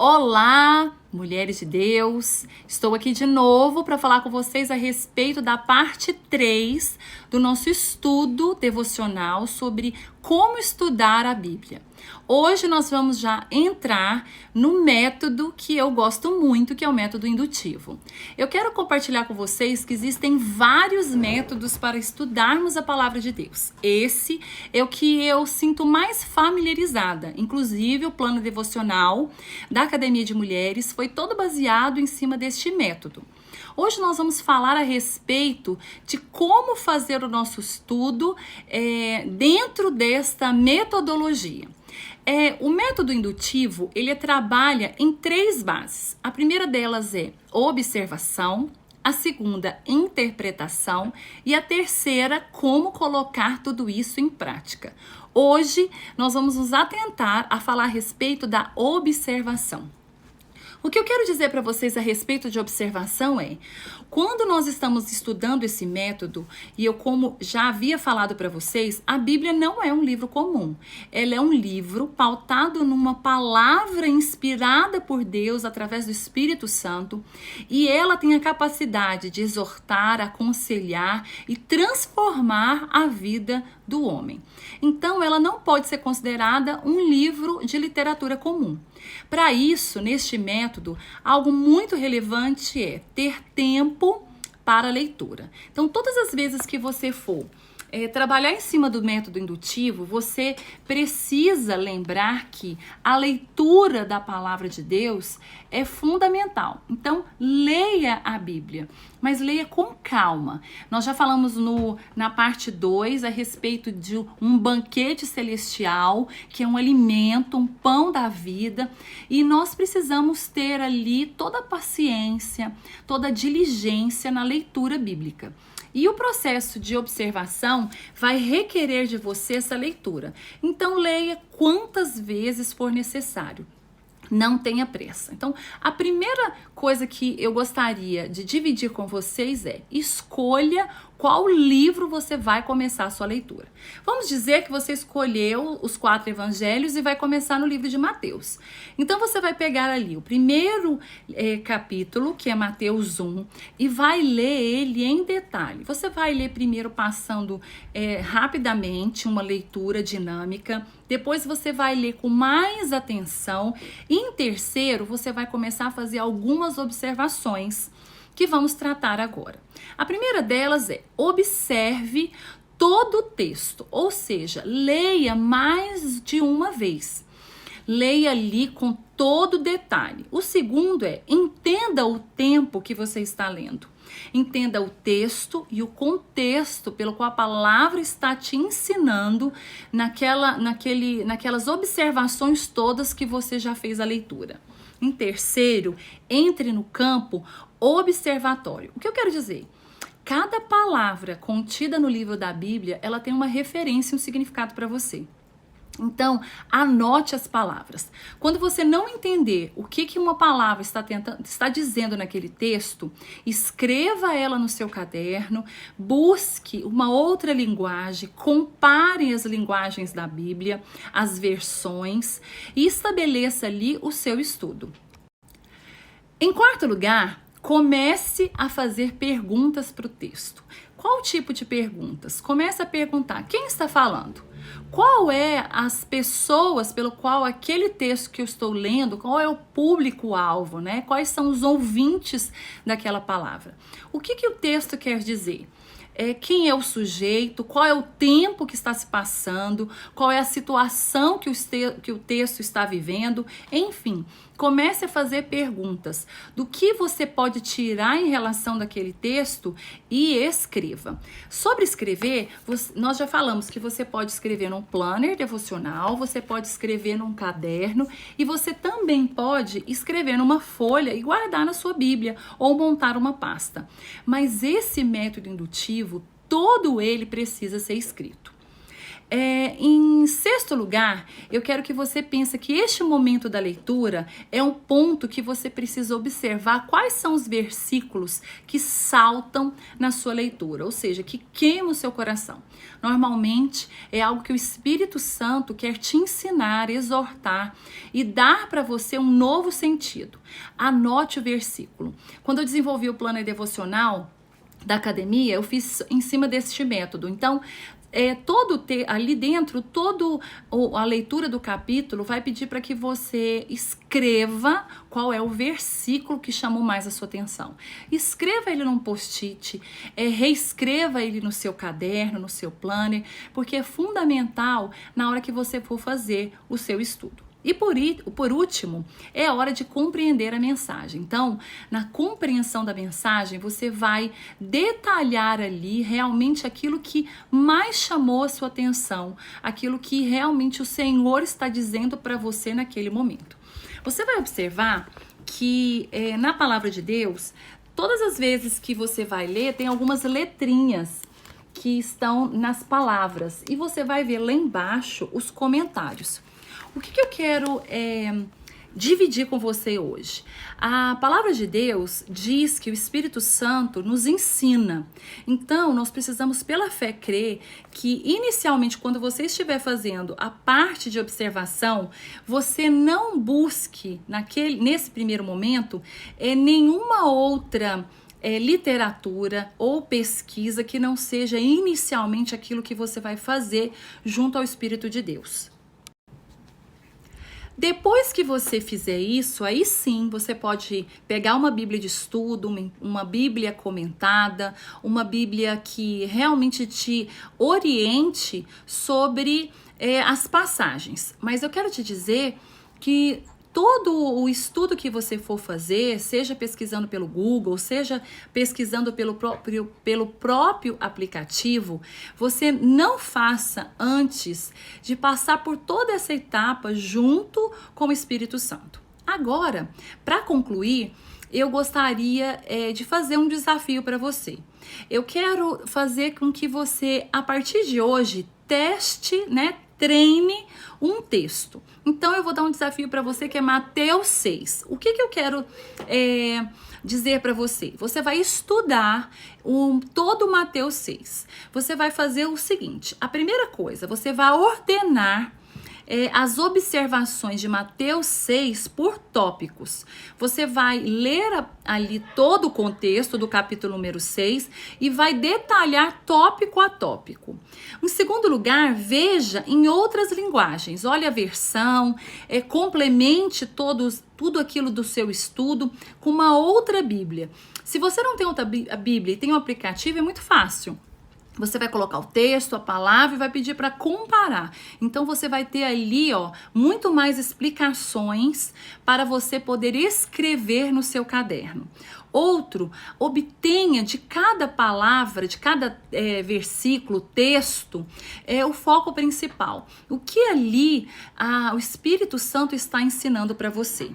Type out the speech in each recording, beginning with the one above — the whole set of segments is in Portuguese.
Olá, mulheres de Deus! Estou aqui de novo para falar com vocês a respeito da parte 3 do nosso estudo devocional sobre como estudar a Bíblia. Hoje nós vamos já entrar no método que eu gosto muito, que é o método indutivo. Eu quero compartilhar com vocês que existem vários métodos para estudarmos a palavra de Deus. Esse é o que eu sinto mais familiarizada. Inclusive, o plano devocional da Academia de Mulheres foi todo baseado em cima deste método. Hoje nós vamos falar a respeito de como fazer o nosso estudo dentro desta metodologia. O método indutivo, ele trabalha em 3 bases. A primeira delas é observação, a segunda, interpretação e a terceira, como colocar tudo isso em prática. Hoje, nós vamos nos atentar a falar a respeito da observação. O que eu quero dizer para vocês a respeito de observação é, quando nós estamos estudando esse método, e eu como já havia falado para vocês, a Bíblia não é um livro comum. Ela é um livro pautado numa palavra inspirada por Deus através do Espírito Santo, e ela tem a capacidade de exortar, aconselhar e transformar a vida do homem. Então, ela não pode ser considerada um livro de literatura comum. Para isso, neste método, algo muito relevante é ter tempo para a leitura. Então, todas as vezes que você for trabalhar em cima do método indutivo, você precisa lembrar que a leitura da palavra de Deus é fundamental. Então, leia a Bíblia, mas leia com calma. Nós já falamos na parte 2 a respeito de um banquete celestial, que é um alimento, um pão da vida, e nós precisamos ter ali toda a paciência, toda a diligência na leitura bíblica. E o processo de observação vai requerer de você essa leitura. Então, leia quantas vezes for necessário. Não tenha pressa. Então, a primeira coisa que eu gostaria de dividir com vocês é: escolha qual livro você vai começar a sua leitura. Vamos dizer que você escolheu os 4 evangelhos e vai começar no livro de Mateus. Então, você vai pegar ali o primeiro capítulo, que é Mateus 1, e vai ler ele em detalhe. Você vai ler primeiro passando rapidamente, uma leitura dinâmica. Depois você vai ler com mais atenção. E em terceiro, você vai começar a fazer algumas observações que vamos tratar agora. A primeira delas é: observe todo o texto, ou seja, leia mais de uma vez. Leia ali com todo detalhe. O segundo é: entenda o tempo que você está lendo. Entenda o texto e o contexto pelo qual a palavra está te ensinando naquelas observações todas que você já fez a leitura. Em terceiro, entre no campo observatório. O que eu quero dizer? Cada palavra contida no livro da Bíblia, ela tem uma referência e um significado para você. Então, anote as palavras. Quando você não entender o que uma palavra está dizendo naquele texto, escreva ela no seu caderno, busque uma outra linguagem, compare as linguagens da Bíblia, as versões, e estabeleça ali o seu estudo. Em quarto lugar, comece a fazer perguntas para o texto. Qual tipo de perguntas? Comece a perguntar: quem está falando? Qual é as pessoas pelo qual aquele texto que eu estou lendo, qual é o público-alvo, né? Quais são os ouvintes daquela palavra? O que o texto quer dizer? Quem é o sujeito, qual é o tempo que está se passando, qual é a situação que o texto está vivendo, enfim, comece a fazer perguntas do que você pode tirar em relação daquele texto e escreva. Sobre escrever, nós já falamos que você pode escrever num planner devocional, você pode escrever num caderno e você também pode escrever numa folha e guardar na sua Bíblia ou montar uma pasta. Mas esse método indutivo, todo ele precisa ser escrito. Em sexto lugar, eu quero que você pense que este momento da leitura é um ponto que você precisa observar quais são os versículos que saltam na sua leitura, ou seja, que queimam o seu coração. Normalmente é algo que o Espírito Santo quer te ensinar, exortar e dar para você um novo sentido. Anote o versículo. Quando eu desenvolvi o plano devocional da academia, eu fiz em cima deste método. Então, ali dentro, toda a leitura do capítulo vai pedir para que você escreva qual é o versículo que chamou mais a sua atenção. Escreva ele num post-it, reescreva ele no seu caderno, no seu planner, porque é fundamental na hora que você for fazer o seu estudo. E por último, é a hora de compreender a mensagem. Então, na compreensão da mensagem, você vai detalhar ali realmente aquilo que mais chamou a sua atenção, aquilo que realmente o Senhor está dizendo para você naquele momento. Você vai observar que na palavra de Deus, todas as vezes que você vai ler, tem algumas letrinhas que estão nas palavras. E você vai ver lá embaixo os comentários. O que eu quero dividir com você hoje? A palavra de Deus diz que o Espírito Santo nos ensina. Então, nós precisamos, pela fé, crer que, inicialmente, quando você estiver fazendo a parte de observação, você não busque, nesse primeiro momento, nenhuma outra literatura ou pesquisa que não seja inicialmente aquilo que você vai fazer junto ao Espírito de Deus. Depois que você fizer isso, aí sim você pode pegar uma Bíblia de estudo, uma Bíblia comentada, uma Bíblia que realmente te oriente sobre as passagens. Mas eu quero te dizer que todo o estudo que você for fazer, seja pesquisando pelo Google, seja pesquisando pelo próprio aplicativo, você não faça antes de passar por toda essa etapa junto com o Espírito Santo. Agora, para concluir, eu gostaria de fazer um desafio para você. Eu quero fazer com que você, a partir de hoje, teste, treine um texto. Então, eu vou dar um desafio para você que é Mateus 6. O que eu quero dizer para você? Você vai estudar todo Mateus 6. Você vai fazer o seguinte: a primeira coisa, você vai ordenar as observações de Mateus 6 por tópicos. Você vai ler ali todo o contexto do capítulo número 6 e vai detalhar tópico a tópico. Em segundo lugar, veja em outras linguagens. Olha a versão, complemente tudo aquilo do seu estudo com uma outra Bíblia. Se você não tem outra Bíblia e tem um aplicativo, é muito fácil. Você vai colocar o texto, a palavra e vai pedir para comparar. Então, você vai ter ali, muito mais explicações para você poder escrever no seu caderno. Outro, obtenha de cada palavra, de cada versículo, texto, o foco principal. O que ali o Espírito Santo está ensinando para você.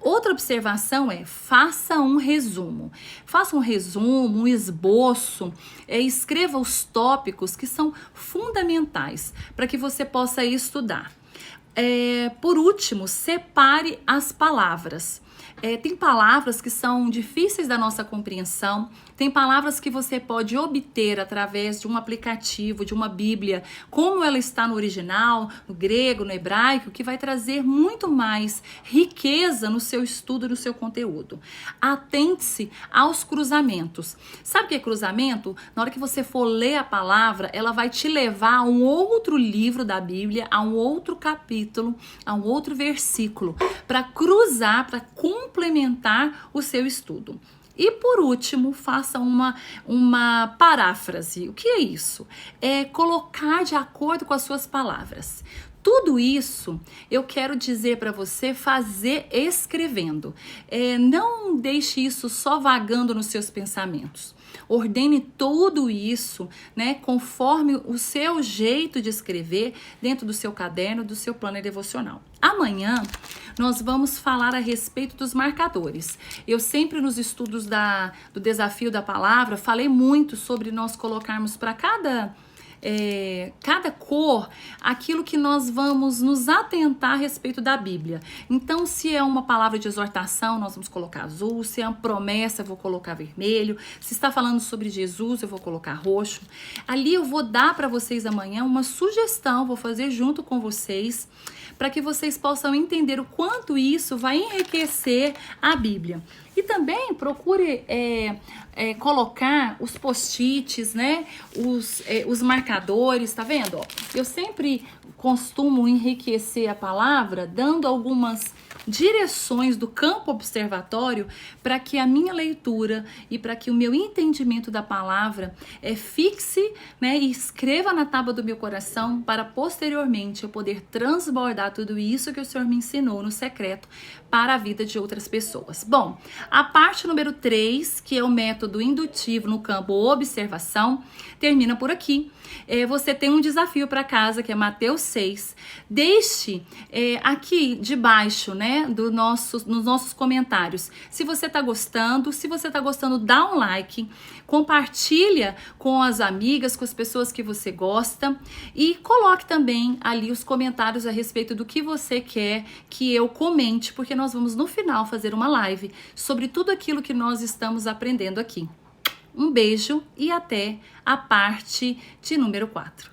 Outra observação faça um resumo. Faça um resumo, um esboço, escreva os tópicos que são fundamentais para que você possa estudar. Por último, separe as palavras. Tem palavras que são difíceis da nossa compreensão, tem palavras que você pode obter através de um aplicativo, de uma Bíblia, como ela está no original, no grego, no hebraico, que vai trazer muito mais riqueza no seu estudo, no seu conteúdo. Atente-se aos cruzamentos. Sabe o que é cruzamento? Na hora que você for ler a palavra, ela vai te levar a um outro livro da Bíblia, a um outro capítulo, a um outro versículo, para cruzar, para complementar o seu estudo. E por último, faça uma paráfrase. O que é isso? É colocar de acordo com as suas palavras. Tudo isso eu quero dizer para você fazer escrevendo. Não deixe isso só vagando nos seus pensamentos. Ordene tudo isso, conforme o seu jeito de escrever dentro do seu caderno, do seu plano devocional. Amanhã nós vamos falar a respeito dos marcadores. Eu sempre nos estudos do desafio da palavra falei muito sobre nós colocarmos para cada cada cor aquilo que nós vamos nos atentar a respeito da Bíblia. Então, se é uma palavra de exortação, nós vamos colocar azul. Se é uma promessa, eu vou colocar vermelho. Se está falando sobre Jesus, eu vou colocar roxo. Ali eu vou dar para vocês amanhã uma sugestão, vou fazer junto com vocês, para que vocês possam entender o quanto isso vai enriquecer a Bíblia. E também procure colocar os post-its, né? Os marcadores, tá vendo? Ó, eu sempre costumo enriquecer a palavra dando algumas direções do campo observatório para que a minha leitura e para que o meu entendimento da palavra fixe, né, e escreva na tábua do meu coração para posteriormente eu poder transbordar tudo isso que o Senhor me ensinou no secreto para a vida de outras pessoas. Bom, a parte número 3, que é o método indutivo no campo observação, termina por aqui. Você tem um desafio para casa, que é Mateus 6. Deixe aqui debaixo, né, nos nossos comentários, se você está gostando. Se você está gostando, dá um like, compartilha com as amigas, com as pessoas que você gosta, e coloque também ali os comentários a respeito do que você quer que eu comente, porque nós vamos no final fazer uma live sobre tudo aquilo que nós estamos aprendendo aqui. Um beijo e até a parte de número 4.